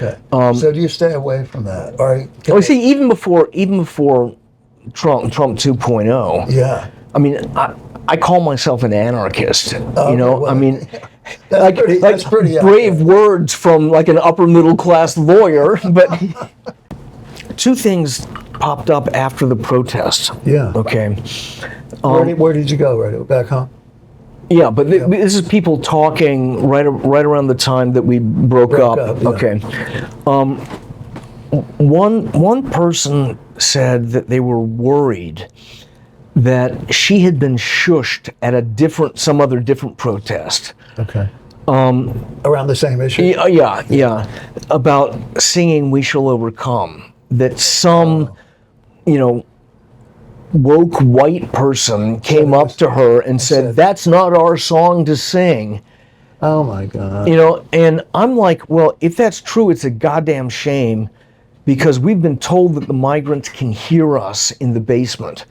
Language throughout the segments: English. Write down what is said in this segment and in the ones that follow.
Okay. So do you stay away from that? Or see, even before Trump 2.0. Yeah. I mean, I call myself an anarchist. Well, I mean, that's pretty brave words from like an upper middle class lawyer. But two things popped up after the protest. Yeah. Okay. Where did you go? Right back home. Yeah, but this is people talking right around the time that we broke up. Yeah. Okay. One person said that they were worried that she had been shushed at some other different protest. Okay. Around the same issue? Yeah. About singing "We Shall Overcome." That some, woke white person came up to her and said, "That's not our song to sing." Oh my God. And I'm like, well, if that's true, it's a goddamn shame, because we've been told that the migrants can hear us in the basement.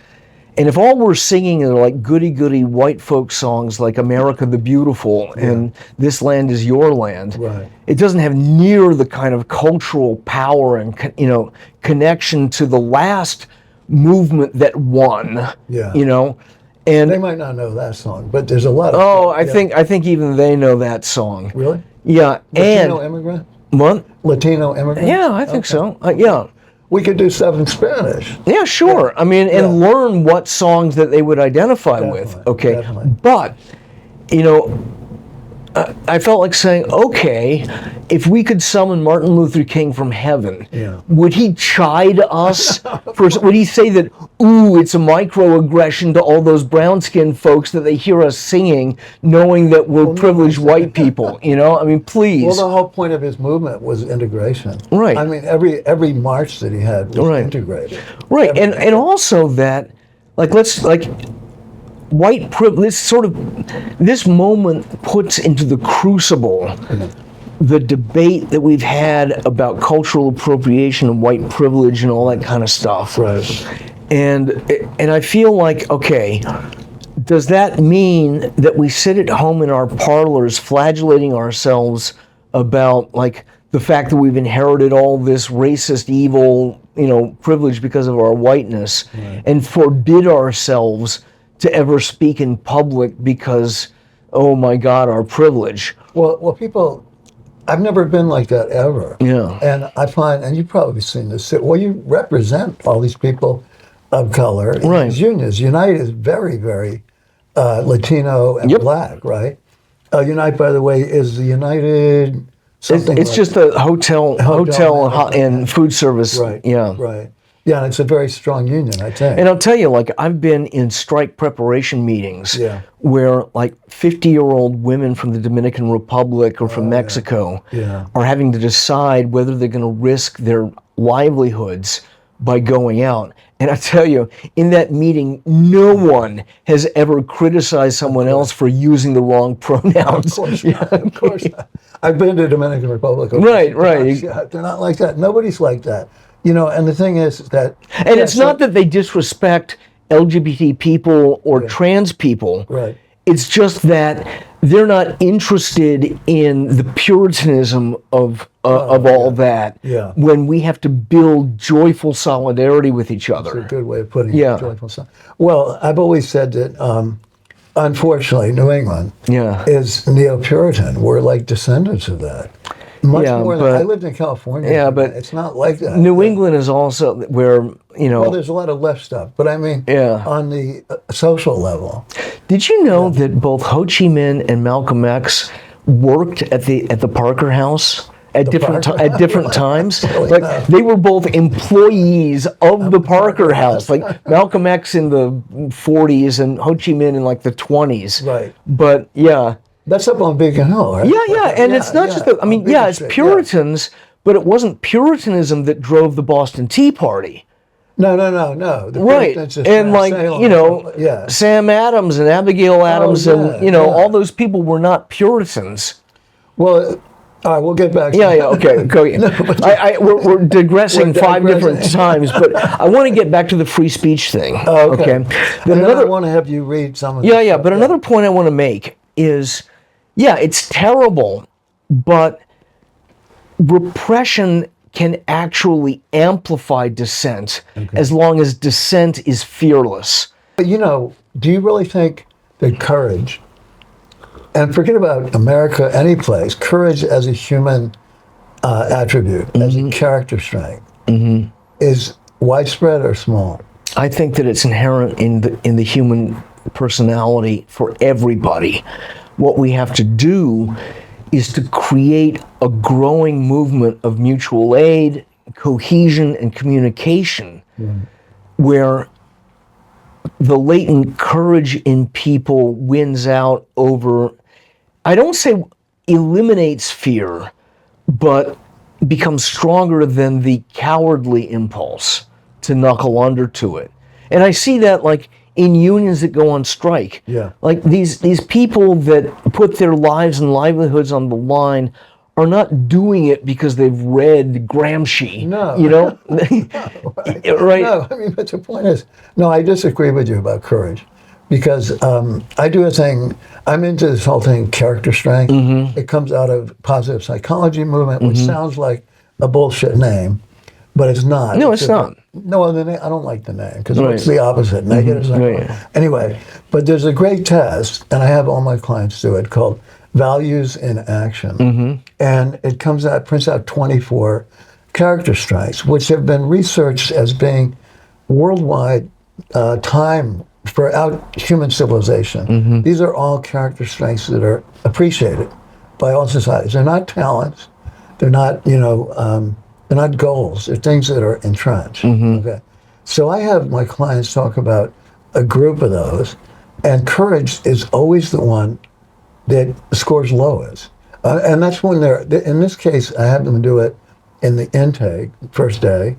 And if all we're singing are like goody-goody white folk songs like America the Beautiful and This Land Is Your Land, right, it doesn't have near the kind of cultural power and connection to the last movement that won. And they might not know that song, but there's a lot of I think even they know that song. Really? Yeah. Latino immigrant? What? Latino immigrant? Yeah, I think so. Yeah. We could do Seven Spanish. Yeah, sure. I mean, and learn what songs that they would identify with. Okay. Definitely. But, I felt like saying, okay, if we could summon Martin Luther King from heaven, would he chide us? Would he say that, ooh, it's a microaggression to all those brown-skinned folks that they hear us singing, knowing that we're privileged white people? I mean, please. Well, the whole point of his movement was integration. Right. I mean, every march that he had was integrated. Right, and also that, white privilege, this moment puts into the crucible the debate that we've had about cultural appropriation and white privilege and all that kind of stuff. Right. And I feel like, okay, does that mean that we sit at home in our parlors flagellating ourselves about like the fact that we've inherited all this racist, evil, privilege because of our whiteness, and forbid ourselves to ever speak in public because, oh my God, our privilege? Well, people, I've never been like that ever. Yeah. And I find, and you've probably seen this, well, you represent all these people of color in these unions. Unite is very, very Latino and Black, right? Unite, by the way, is the United something. It's just a hotel and food service. Right. Yeah. Right. Yeah, and it's a very strong union, I think. And I'll tell you, I've been in strike preparation meetings where 50-year-old women from the Dominican Republic or from Mexico are having to decide whether they're going to risk their livelihoods by going out. And I tell you, in that meeting, no one has ever criticized someone else for using the wrong pronouns. Of course not. Of course not. I've been to Dominican Republic. Right. Yeah, they're not like that. Nobody's like that. And the thing is that... And it's not that they disrespect LGBT people or trans people. Right. It's just that they're not interested in the Puritanism of all that when we have to build joyful solidarity with each other. That's a good way of putting it, joyful solidarity. Well, I've always said that, unfortunately, New England is neo-Puritan. We're like descendants of that. Much more than I lived in California. Yeah, but it's not like that. New England is also where, Well, there's a lot of left stuff, but I mean, on the social level. Did you know that both Ho Chi Minh and Malcolm X worked at the Parker House at different times? They were both employees of the Parker House. Malcolm X in the 40s and Ho Chi Minh in the 20s. Right. But that's up on Beacon Hill, right? Yeah, and it's not just it's Puritans, but it wasn't Puritanism that drove the Boston Tea Party. No. The Puritans just and Sam Adams and Abigail Adams all those people were not Puritans. Well, all right, we'll get back to okay, go ahead. We're digressing five different times, but I want to get back to the free speech thing. Oh, okay. Then I want to have you read some of this stuff. But another point I want to make is, it's terrible, but repression can actually amplify dissent as long as dissent is fearless. But do you really think that courage, and forget about America, any place, courage as a human attribute, as a character strength, is widespread or small? I think that it's inherent in the human personality for everybody. What we have to do is to create a growing movement of mutual aid, cohesion, and communication, where the latent courage in people wins out over, I don't say eliminates fear, but becomes stronger than the cowardly impulse to knuckle under to it. And I see that like in unions that go on strike. Yeah. Like these people that put their lives and livelihoods on the line are not doing it because they've read Gramsci. No. Right? No, but the point is, no, I disagree with you about courage. Because I do a thing, I'm into this whole thing, character strength. It comes out of positive psychology movement, which sounds like a bullshit name, but it's not. No, it's not. No, the name, I don't like the name, because it's the opposite, negative. Anyway, but there's a great test, and I have all my clients do it, called Values in Action. And it prints out 24 character strengths, which have been researched as being worldwide time throughout human civilization. These are all character strengths that are appreciated by all societies. They're not talents. They're not, they're not goals. They're things that are entrenched. Okay. So I have my clients talk about a group of those, and courage is always the one that scores lowest. And that's when in this case, I have them do it in the intake, first day,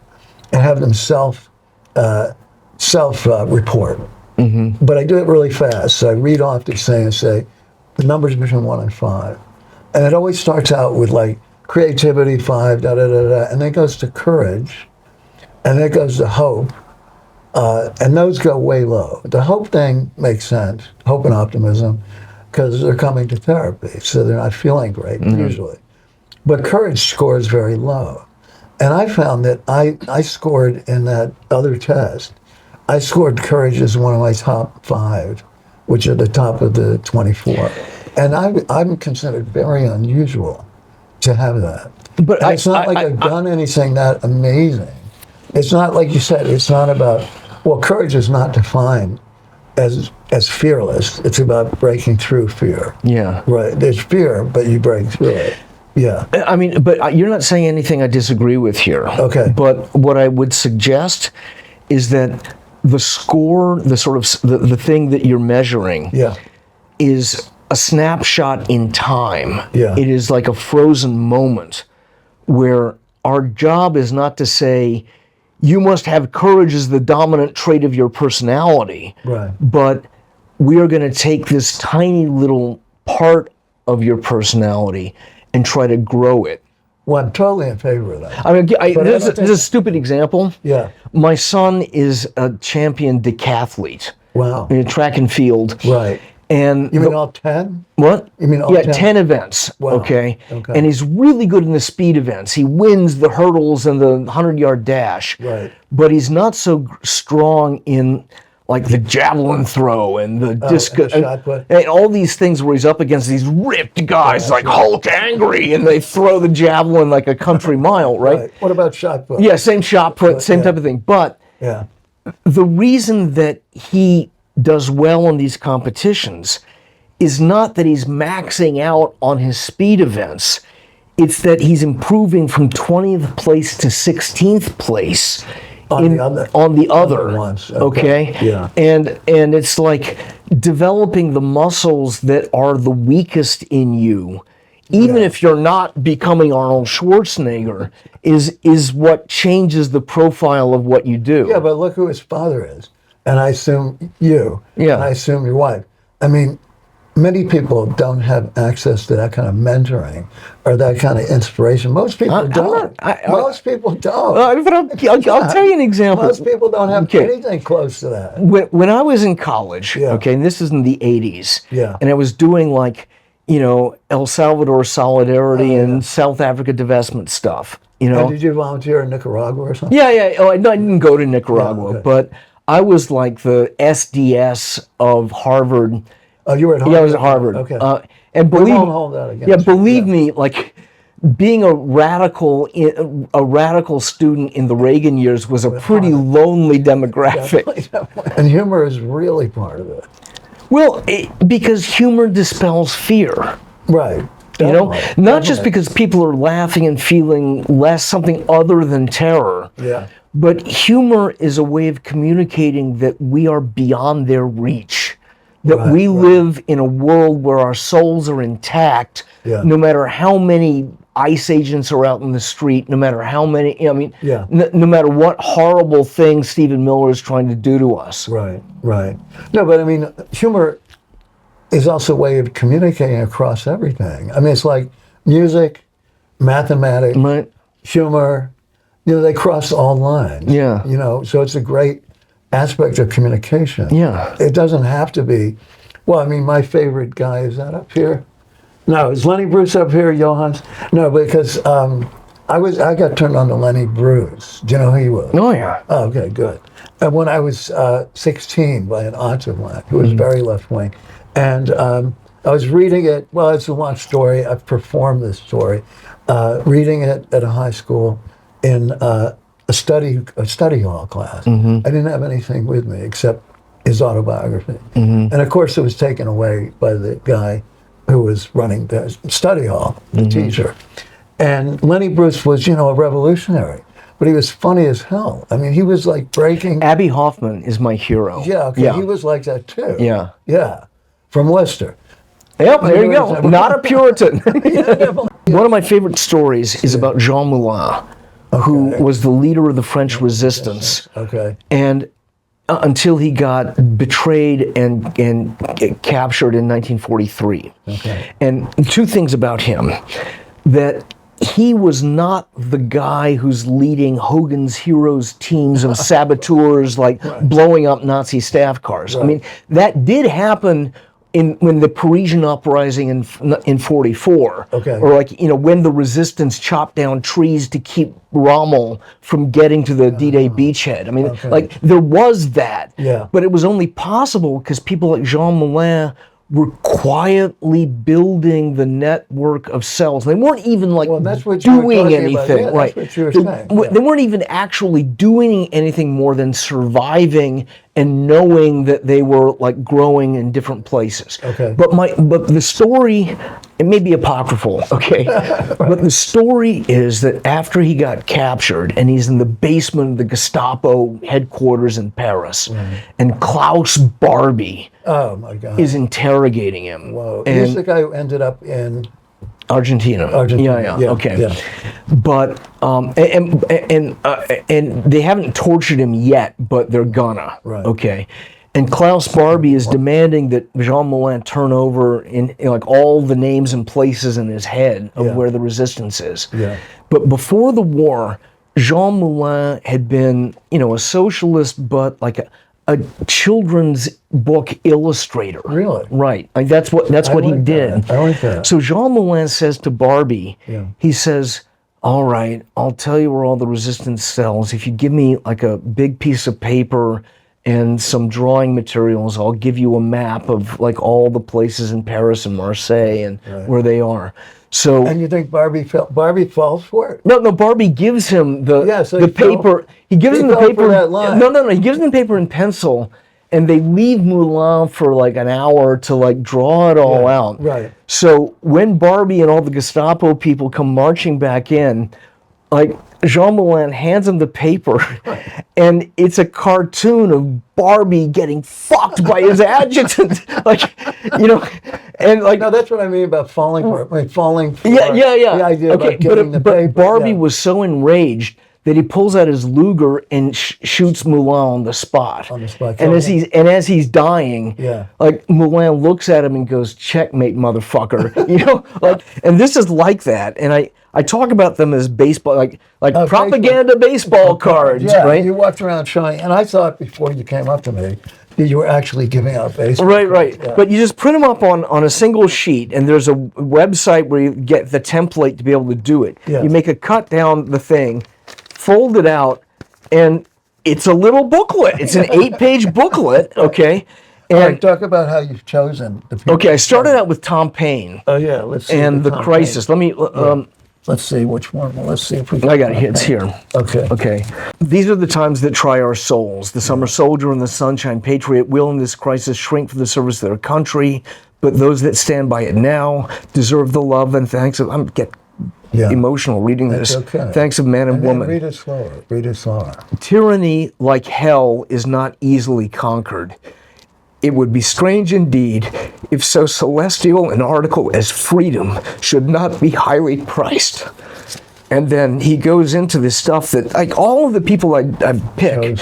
and have them self-report. But I do it really fast. So I read off the thing and say, the numbers between 1 and 5. And it always starts out with like creativity, 5, and then it goes to courage, and then it goes to hope. And those go way low. The hope thing makes sense, hope and optimism, because they're coming to therapy, so they're not feeling great usually. But courage scores very low. And I found that I scored in that other test, I scored courage as one of my top 5, which are the top of the 24. And I'm considered very unusual to have that. But it's not like I've done anything that amazing. It's not, like you said, it's not about, courage is not defined as fearless. It's about breaking through fear. Yeah. Right. There's fear, but you break through it. Yeah. I mean, but you're not saying anything I disagree with here. Okay. But what I would suggest is that the score, the sort of the thing that you're measuring, is a snapshot in time. Yeah. It is like a frozen moment where our job is not to say, you must have courage as the dominant trait of your personality. Right. But we are going to take this tiny little part of your personality and try to grow it. Well, I'm totally in favor of that. I mean, this is a stupid example. Yeah. My son is a champion decathlete. Wow. In track and field. Right. And you mean all 10? What? You mean all 10? 10 events. Wow. Okay. And he's really good in the speed events. He wins the hurdles and the 100-yard dash. Right. But he's not so strong in like the javelin throw and the discus and all these things where he's up against these ripped guys like Hulk angry, and they throw the javelin like a country mile, right? What about shot put? Yeah, same shot put, same type of thing. But the reason that he does well in these competitions is not that he's maxing out on his speed events. It's that he's improving from 20th place to 16th place on the other ones. Okay. Yeah. And it's like developing the muscles that are the weakest in you, even if you're not becoming Arnold Schwarzenegger, is what changes the profile of what you do. Yeah, but look who his father is. And I assume you. Yeah. And I assume your wife. I mean, many people don't have access to that kind of mentoring or that kind of inspiration. Most people don't. Most people don't. But I'll tell you an example. Most people don't have anything close to that. When I was in college, and this is in the 80s, and I was doing like, El Salvador solidarity and South Africa divestment stuff. And did you volunteer in Nicaragua or something? Yeah. Oh, I didn't go to Nicaragua, but I was like the SDS of Harvard. Oh, you were at Harvard? Yeah, I was at Harvard. Okay. And We won't hold that against you. believe me, like being a radical student in the Reagan years was a pretty lonely demographic. Definitely. And humor is really part of it. Well, because humor dispels fear. Right. Not just because people are laughing and feeling something other than terror. Yeah. But humor is a way of communicating that we are beyond their reach. That we live in a world where our souls are intact, no matter how many ICE agents are out in the street, no matter how many, no matter what horrible thing Stephen Miller is trying to do to us. Right. No, but I mean, humor is also a way of communicating across everything. I mean, it's like music, mathematics, humor, they cross all lines. Yeah. So it's a great aspect of communication. Yeah. It doesn't have to be, well, I mean, my favorite guy, is that up here? No, is Lenny Bruce up here, Johans? No, because I got turned on to Lenny Bruce. Do you know who he was? Oh, yeah. Oh, okay, good. And when I was 16 by an aunt of mine who was very left-wing, and I was reading it, well, it's a long story, I've performed this story, reading it at a high school in a study hall class. I didn't have anything with me except his autobiography. And of course it was taken away by the guy who was running the study hall, the teacher. And Lenny Bruce was, a revolutionary, but he was funny as hell. I mean, he was like breaking. Abby Hoffman is my hero. Yeah, okay, yeah. He was like that too. Yeah. Yeah, from Worcester. Yep, there you go. Not a Puritan. One of my favorite stories is about Jean Moulin, who was the leader of the French resistance. Okay. And until he got betrayed and captured in 1943. Okay. And two things about him: that he was not the guy who's leading Hogan's Heroes teams of saboteurs, like blowing up Nazi staff cars. I mean, that did happen when the Parisian uprising in 44, or like when the resistance chopped down trees to keep Rommel from getting to the D-Day beachhead. I mean, like there was that, but it was only possible because people like Jean Moulin were quietly building the network of cells. They weren't even like doing anything. Right. That's what you were saying. They weren't even actually doing anything more than surviving and knowing that they were like growing in different places. Okay. But the story, it may be apocryphal, okay? But the story is that after he got captured and he's in the basement of the Gestapo headquarters in Paris, and Klaus Barbie is interrogating him. Whoa. He's the guy who ended up in Argentina. Yeah. Okay. Yeah. But and they haven't tortured him yet, but they're gonna. Right. Okay. And Klaus Barbie is demanding that Jean Moulin turn over in like all the names and places in his head of where the resistance is. Yeah. But before the war, Jean Moulin had been, a socialist, but like a children's book illustrator. Really? Right. Like that's what he did. I like that. So Jean Moulin says to Barbie, he says, "All right, I'll tell you where all the resistance cells. If you give me like a big piece of paper and some drawing materials, I'll give you a map of like all the places in Paris and Marseille and where they are." So, and you think Barbie falls for it? No. Barbie gives him the paper. He gives him the paper. No. He gives him the paper and pencil, and they leave Moulin for like an hour to like draw it all out. Right. So when Barbie and all the Gestapo people come marching back in, like Jean Moulin hands him the paper, and it's a cartoon of Barbie getting fucked by his adjutant, and like. No, that's what I mean about falling for it. Like falling for the idea about getting the paper. Barbie was so enraged that he pulls out his Luger and shoots Moulin on the spot. And as he's dying, like Moulin looks at him and goes, "Checkmate, motherfucker." And this is like that. And I talk about them as baseball, like propaganda baseball cards, right? You walked around showing, and I thought before you came up to me that you were actually giving out baseball cards. Yeah. But you just print them up on a single sheet, and there's a website where you get the template to be able to do it. Yes. You make a cut down the thing, fold it out, and it's a little booklet. It's an 8-page booklet, okay? And all right, talk about how you've chosen the people. Okay, I started out with Tom Paine. Oh, yeah, let's see. And the crisis. Paine. Let's see which one. Let's see if we can. I got it. It's here. Okay. These are the times that try our souls. The summer soldier and the sunshine patriot will in this crisis shrink for the service of their country, but those that stand by it now deserve the love and thanks of. I'm get emotional reading this. Okay. Thanks of man and woman. Read it slower. Tyranny, like hell, is not easily conquered. It would be strange indeed if so celestial an article as freedom should not be highly priced. And then he goes into this stuff that, like, all of the people I pick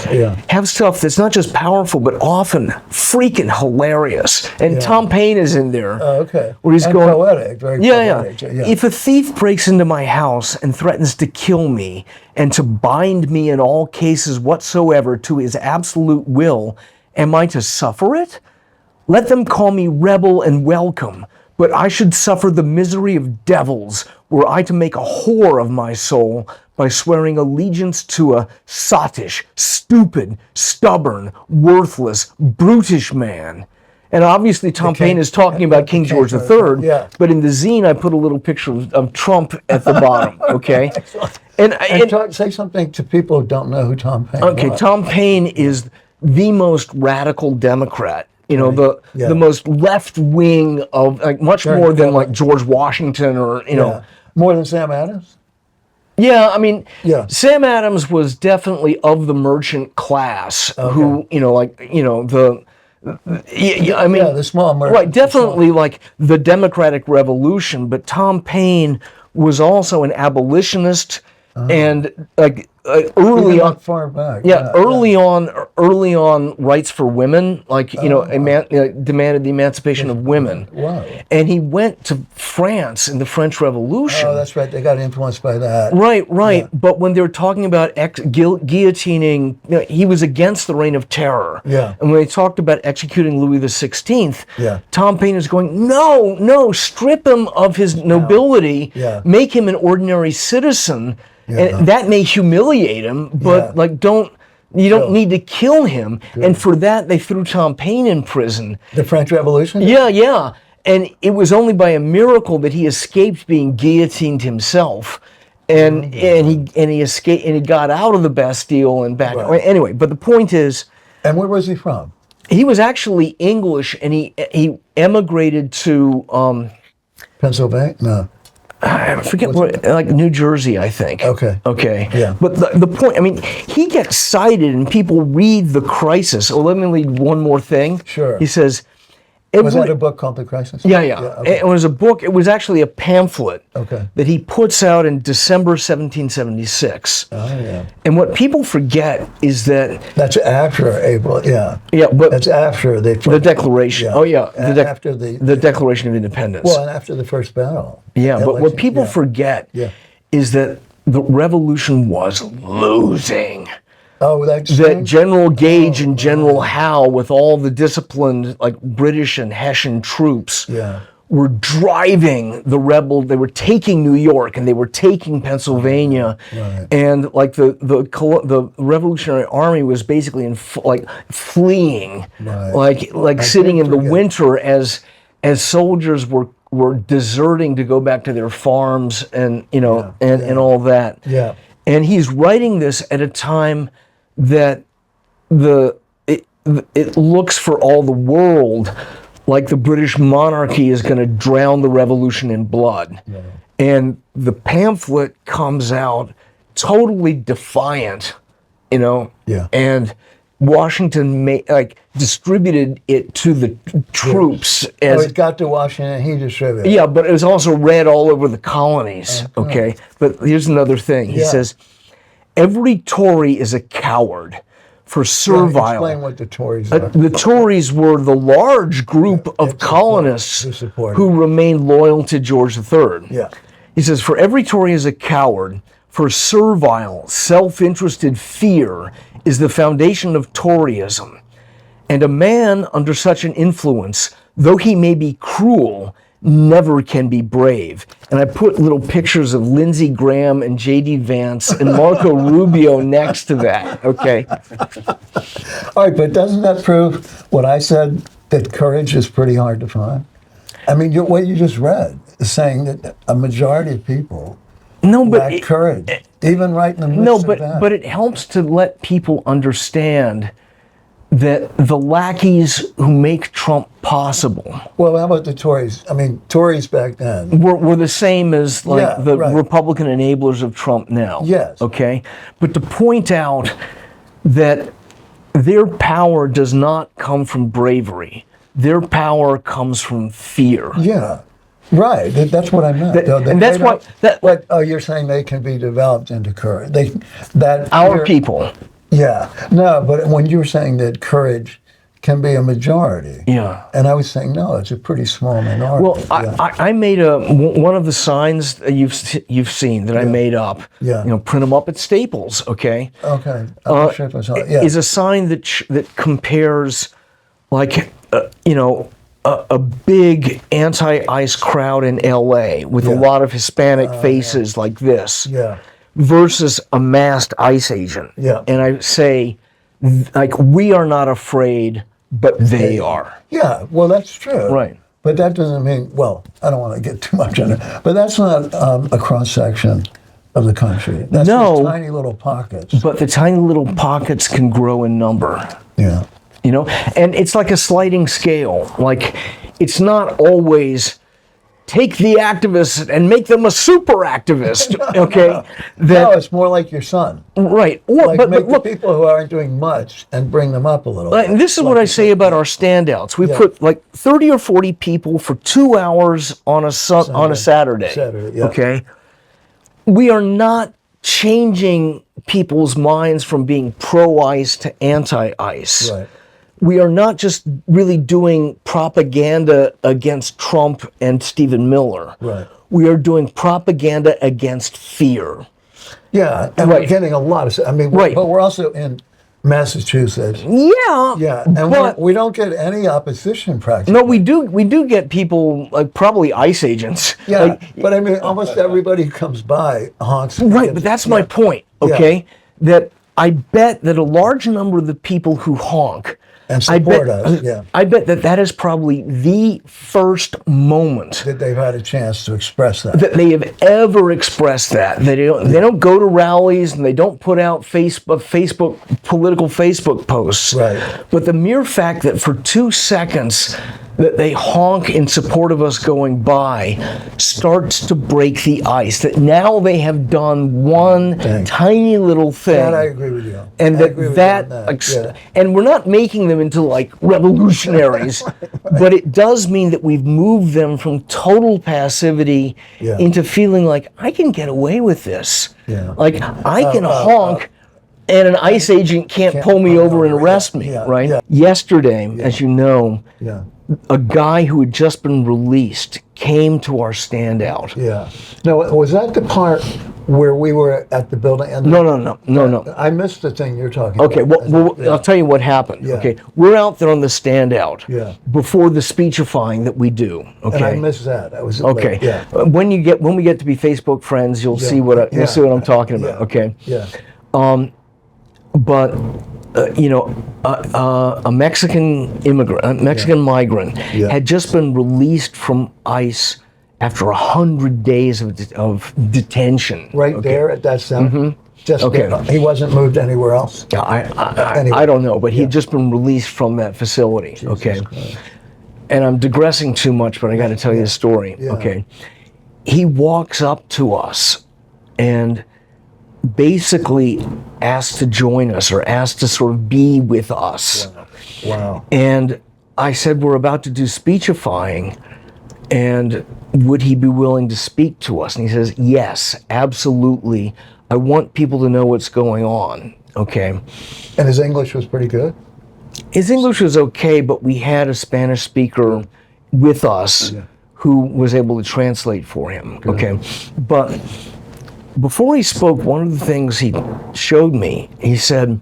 have stuff that's not just powerful, but often freaking hilarious. And Tom Paine is in there. Oh, okay. Where he's going, poetic, very poetic. Yeah. If a thief breaks into my house and threatens to kill me and to bind me in all cases whatsoever to his absolute will, am I to suffer it? Let them call me rebel and welcome, but I should suffer the misery of devils were I to make a whore of my soul by swearing allegiance to a sottish, stupid, stubborn, worthless, brutish man. And obviously Tom Paine is talking about King George III, but in the zine I put a little picture of Trump at the bottom, okay? And say something to people who don't know who Tom Paine is. Okay, Tom Paine is the most radical Democrat, the most left wing of, like, much more than like George Washington or, More than Sam Adams? Yeah, I mean, Sam Adams was definitely of the merchant class who, the small merchant. Right, definitely like the Democratic Revolution, but Tom Paine was also an abolitionist and early on, far back. Early on, rights for women, demanded the emancipation of women. Wow! And he went to France in the French Revolution. Oh, that's right. They got influenced by that. Right. Yeah. But when they were talking about guillotining, he was against the Reign of Terror. Yeah. And when they talked about executing Louis XVI, Tom Paine is going, no, strip him of his nobility, make him an ordinary citizen. And that may humiliate him, but you don't need to kill him. Good. And for that, they threw Tom Paine in prison. The French Revolution? Yeah. And it was only by a miracle that he escaped being guillotined himself. And he escaped, and he got out of the Bastille and back. Right. Anyway, but the point is. And where was he from? He was actually English, and he emigrated to Pennsylvania? No. I forget what, like New Jersey, I think. Okay. Yeah. But the point, I mean, he gets cited and people read The Crisis. Oh, let me read one more thing. Sure. He says, was that a book called The Crisis? Yeah. Okay. It was a book. It was actually a pamphlet that he puts out in December 1776. Oh, yeah. And what people forget is that... That's after April, Yeah, but... That's after the Declaration. Yeah. Oh, yeah. After the Declaration of Independence. Well, and after the first battle. Yeah, but what people forget is that the revolution was losing. Oh, that General Gage and General Howe, with all the disciplined, like, British and Hessian troops, were driving the rebel. They were taking New York and they were taking Pennsylvania, and like the Revolutionary Army was basically fleeing, like sitting in the winter as soldiers were deserting to go back to their farms and and all that. Yeah. And he's writing this at a time that it looks for all the world like the British monarchy is going to drown the revolution in blood. Yeah. And the pamphlet comes out totally defiant, and Washington distributed it to the troops. It got to Washington, he distributed it. Yeah, but it was also read all over the colonies, okay? But here's another thing. He says, every Tory is a coward for servile. Explain what the Tories are. The Tories were the large group of colonists who remained loyal to George III. Yeah. He says, for every Tory is a coward, for servile, self-interested fear is the foundation of Toryism. And a man under such an influence, though he may be cruel, never can be brave. And I put little pictures of Lindsey Graham and J.D. Vance and Marco Rubio next to that, okay? All right, but doesn't that prove what I said, that courage is pretty hard to find? I mean, what you just read is saying that a majority of people lack courage, even right in the midst of that. But it helps to let people understand that the lackeys who make Trump possible. Well, how about the Tories? I mean, Tories back then were the same as Republican enablers of Trump now. Yes. Okay? But to point out that their power does not come from bravery. Their power comes from fear. Yeah. Right. That's what I meant. And that's why... you're saying they can be developed into courage. Our people. Yeah. No, but when you were saying that courage can be a majority. Yeah. And I was saying, no, it's a pretty small minority. Well, I made one of the signs that you've seen that I made up. Yeah. You know, print them up at Staples, okay? Okay. I'm not sure if I saw it. Yeah. Is a sign that compares, like, a big anti-ICE crowd in L.A. with a lot of Hispanic faces like this. Yeah. Versus a masked ICE agent. Yeah. And I say, like, we are not afraid, but they are. Yeah, well, that's true. Right. But that doesn't mean, well, I don't want to get too much into it, but that's not a cross-section of the country. That's just tiny little pockets. But the tiny little pockets can grow in number. Yeah. You know? And it's like a sliding scale. Like, it's not always... take the activists and make them a super activist, okay? No, it's more like your son. Right. But the people who aren't doing much and bring them up a little bit. And this is what I say about our standouts. We put like 30 or 40 people for 2 hours on a Saturday. Okay? We are not changing people's minds from being pro-ICE to anti-ICE. Right. We are not just really doing propaganda against Trump and Stephen Miller. Right. We are doing propaganda against fear. Yeah, and we're getting a lot of... I mean, but we're also in Massachusetts. Yeah. Yeah, and we don't get any opposition practically. No, we do get people, like probably ICE agents. Yeah, but I mean, almost everybody who comes by honks. Right, but that's my point, okay? That I bet that a large number of the people who honk... and support us, I bet that is probably the first moment that they've had a chance to express that. That they have ever expressed that. They don't go to rallies and they don't put out political Facebook posts. Right. But the mere fact that for 2 seconds that they honk in support of us going by starts to break the ice. That now they have done one tiny little thing. That I agree with you. And and we're not making them into like revolutionaries, but it does mean that we've moved them from total passivity into feeling like I can get away with this. Yeah. Like I can honk and an ICE agent can't pull me over and arrest me, right? Yeah. Yesterday, as you know, a guy who had just been released came to our standout. Yeah. Now, was that the part where we were at the building? And No. I missed the thing you're talking about. Okay, well, yeah. I'll tell you what happened. Yeah. Okay, we're out there on the standout before the speechifying that we do. Okay, and I missed that. I was okay. Yeah. When we get to be Facebook friends, you'll see what I'm talking about. Okay. Yeah. But a Mexican immigrant, migrant, had just been released from ICE after 100 days of detention. Right there at that center. Mm-hmm. Just there. He wasn't moved anywhere else. Yeah, I don't know, but he had just been released from that facility. Jesus Christ. And I'm digressing too much, but I got to tell you the story. Yeah. Okay, he walks up to us and basically asked to join us or asked to sort of be with us. Wow. And I said, we're about to do speechifying, and would he be willing to speak to us? And he says, yes, absolutely. I want people to know what's going on, okay? And his English was pretty good? His English was okay, but we had a Spanish speaker with us who was able to translate for him, okay? But before he spoke, one of the things he showed me, he said,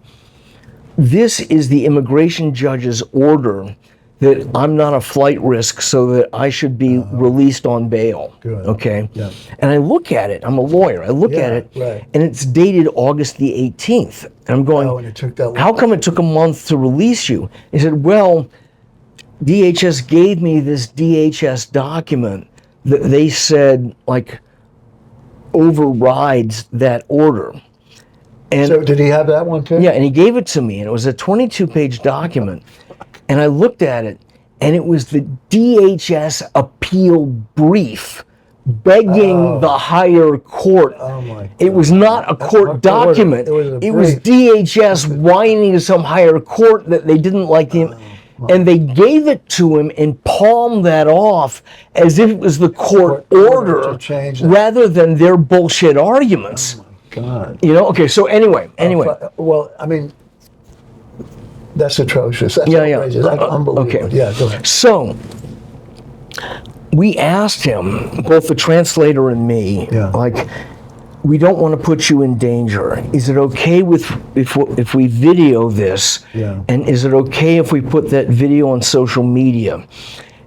this is the immigration judge's order that I'm not a flight risk so that I should be released on bail, okay? Yeah. And I look at it, I'm a lawyer, I look at it, and it's dated August the 18th. And I'm going, and it took that long. How come it took a month to release you? He said, well, DHS gave me this DHS document that they said, like, overrides that order. And so did he have that one too? yeah, and he gave it to me, and it was a 22-page document. And I looked at it, and it was the DHS appeal brief begging the higher court. Oh my God. It was not a court document. It was DHS whining to some higher court that they didn't like him. And they gave it to him and palmed that off as if it was the court order rather than their bullshit arguments. Oh my God. You know, okay, so anyway. Well, I mean, that's atrocious. That's outrageous. That's unbelievable. Okay. Yeah, go ahead. So, we asked him, both the translator and me, like, we don't want to put you in danger. Is it okay if we video this? Yeah. And is it okay if we put that video on social media?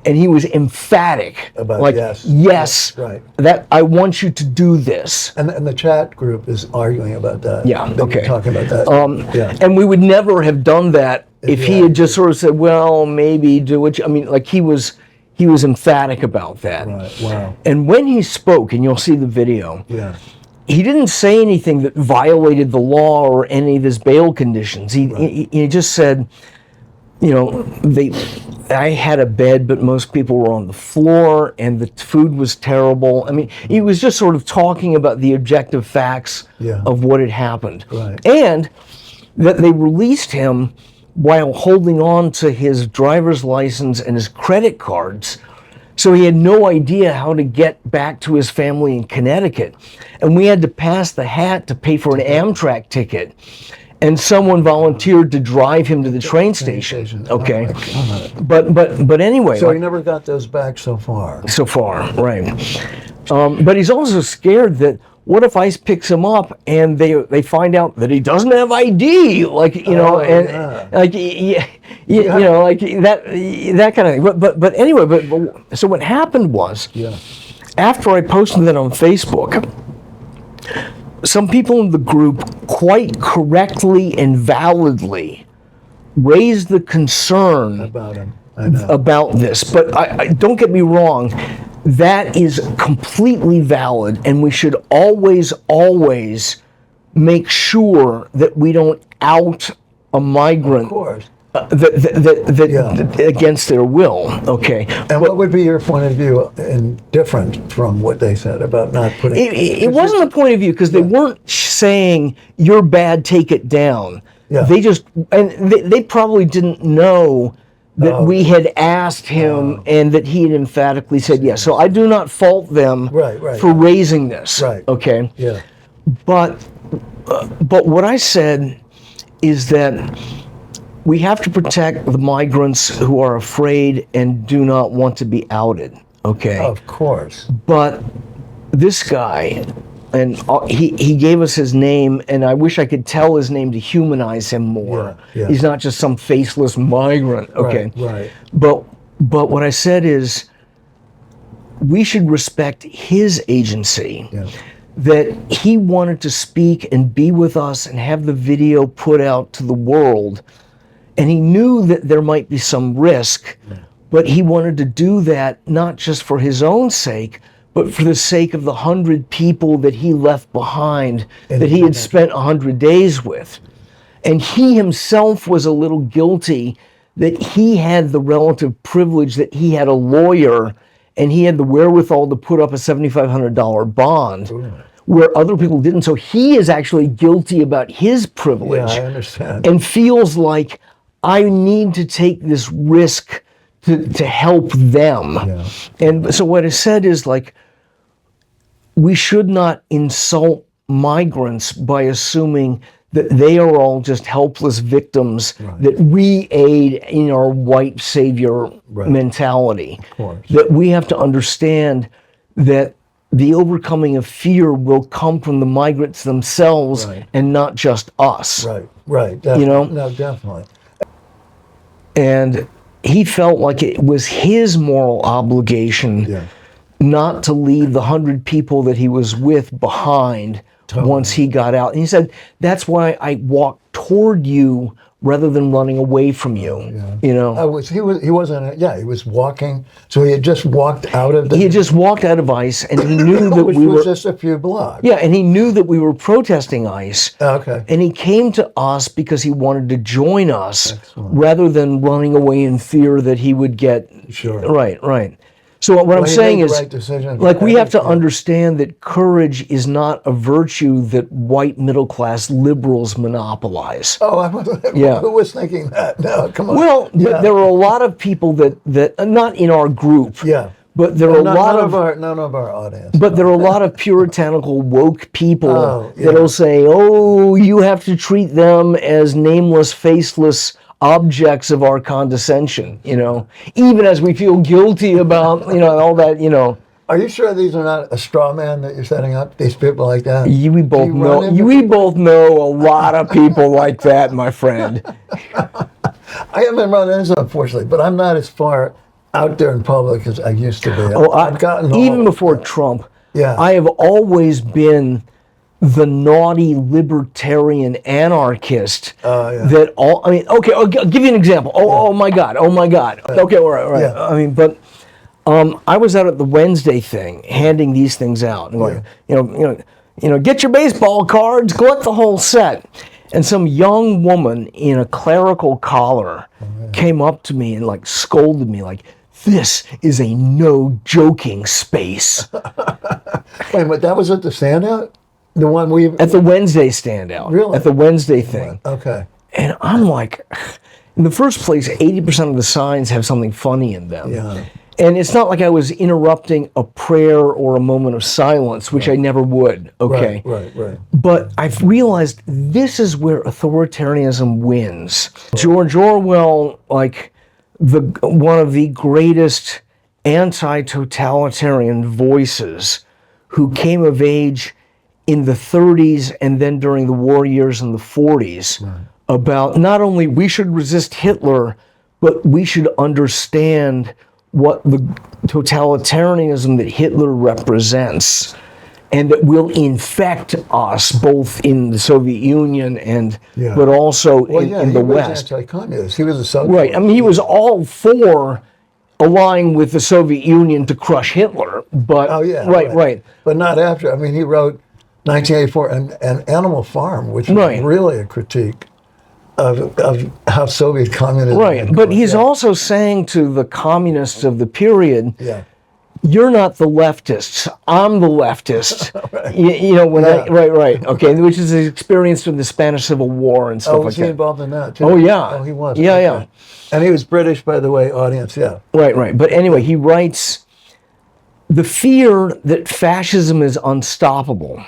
And he was emphatic, about like, yes, right. That I want you to do this. And the chat group is arguing about that. Yeah, okay. Talking about that. And we would never have done that if he had just sort of said, well, maybe do it. I mean, like, he was emphatic about that. Right, wow. And when he spoke, and you'll see the video, he didn't say anything that violated the law or any of his bail conditions. He just said, you know, I had a bed, but most people were on the floor, and the food was terrible. I mean, he was just sort of talking about the objective facts of what had happened. Right. And that they released him while holding on to his driver's license and his credit cards. So he had no idea how to get back to his family in Connecticut. And we had to pass the hat to pay for an Amtrak ticket. And someone volunteered to drive him to the train station. Okay. But anyway. So he never got those back so far. So far, right. But he's also scared that what if ICE picks him up and they find out that he doesn't have ID, like, you know, like, you know, like that kind of thing. But anyway, so what happened was, after I posted that on Facebook, some people in the group quite correctly and validly raised the concern about him. About this. But I don't get me wrong, that is completely valid, and we should always make sure that we don't out a migrant. Of course. That against their will, okay. And what would be your point of view different from what they said about not putting? It wasn't a point of view because they weren't saying you're bad, take it down. Yeah. They just they probably didn't know that we had asked him and that he had emphatically said yes. So I do not fault them for raising this. Right. Okay. Yeah. But what I said is that we have to protect the migrants who are afraid and do not want to be outed, okay? Of course. But this guy, and he gave us his name, and I wish I could tell his name to humanize him more. He's not just some faceless migrant, okay? Right. But what I said is, we should respect his agency. That he wanted to speak and be with us and have the video put out to the world. And he knew that there might be some risk, but he wanted to do that not just for his own sake, but for the sake of the 100 people that he left behind, that he had spent 100 days with. And he himself was a little guilty that he had the relative privilege that he had a lawyer and he had the wherewithal to put up a $7,500 bond. Where other people didn't. So he is actually guilty about his privilege. I understand. And feels like, I need to take this risk to help them. And so what I said is, like, we should not insult migrants by assuming that they are all just helpless victims that we aid in our white savior mentality. That we have to understand that the overcoming of fear will come from the migrants themselves and not just us. Right. You know? No, definitely. And he felt like it was his moral obligation not to leave the 100 people that he was with behind once he got out. And he said, that's why I walked toward you rather than running away from you. You know? He was walking. So he had just walked out of He had just walked out of ICE, and he knew that which we was were just a few blocks. Yeah, and he knew that we were protesting ICE. Okay. And he came to us because he wanted to join us rather than running away in fear that he would get... Right. So what I'm saying is, like, we have to understand that courage is not a virtue that white middle-class liberals monopolize. Who was thinking that? No, come on. Well, but there are a lot of people that not in our group. But there are none of our audience. But there are a lot of puritanical woke people that'll say, "Oh, you have to treat them as nameless, faceless objects of our condescension." You know, even as we feel guilty about all that. You know. Are you sure these are not a straw man that you're setting up? These people like that? We both know a lot of people like that, my friend. I haven't run into them, unfortunately, but I'm not as far out there in public as I used to be. I've gotten even before Trump. I have always been the naughty libertarian anarchist. That all. I mean, okay. I'll give you an example. Oh my God. Okay, all right. I mean, but I was out at the Wednesday thing, handing these things out, and going, get your baseball cards, collect the whole set. And some young woman in a clerical collar came up to me and like scolded me like, "This is a no joking space." Wait, but that was at the standout? The one at the Wednesday standout. Really? At the Wednesday thing. Okay. And I'm like, in the first place, 80% of the signs have something funny in them. And it's not like I was interrupting a prayer or a moment of silence, which I never would, okay? Right. But I've realized this is where authoritarianism wins. George Orwell, like one of the greatest anti-totalitarian voices who came of age in the 30s and then during the war years in the 40s, about not only we should resist Hitler, but we should understand what the totalitarianism that Hitler represents, and that will infect us both in the Soviet Union and but also in the West. He was anti-communist. He was a socialist. Right. I mean, he was all for allying with the Soviet Union to crush Hitler, but right. But not after. I mean, he wrote 1984 and Animal Farm, which was really a critique of how Soviet communism. Right, but he's also saying to the communists of the period, you're not the leftists, I'm the leftist. Okay, which is his experience from the Spanish Civil War and stuff like that. Was he involved in that too? Oh yeah. Oh, he was. Yeah. And he was British, by the way, audience, Right. But anyway, he writes, the fear that fascism is unstoppable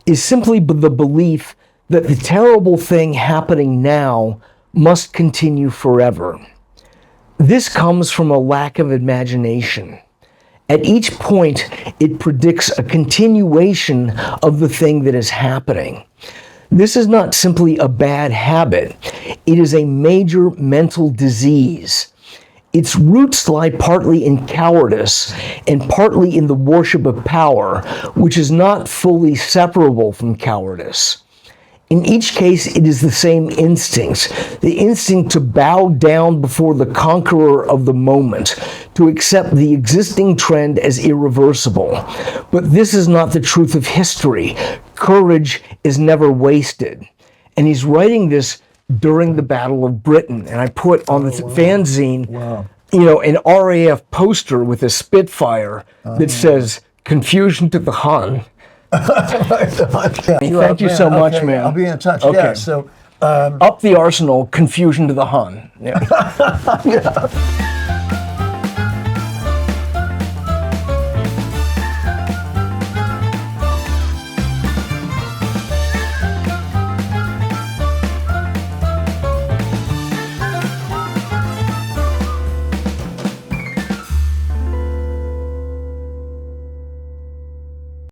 is simply the belief that the terrible thing happening now must continue forever. This comes from a lack of imagination. At each point, it predicts a continuation of the thing that is happening. This is not simply a bad habit. It is a major mental disease. Its roots lie partly in cowardice and partly in the worship of power, which is not fully separable from cowardice. In each case, it is the same instinct, the instinct to bow down before the conqueror of the moment, to accept the existing trend as irreversible. But this is not the truth of history. Courage is never wasted. And he's writing this during the Battle of Britain. And I put on the fanzine, an RAF poster with a Spitfire that says, "Confusion to the Hun." Thank you so much, man. I'll be in touch. Okay. Yeah, so up the arsenal, confusion to the Hun. Yeah.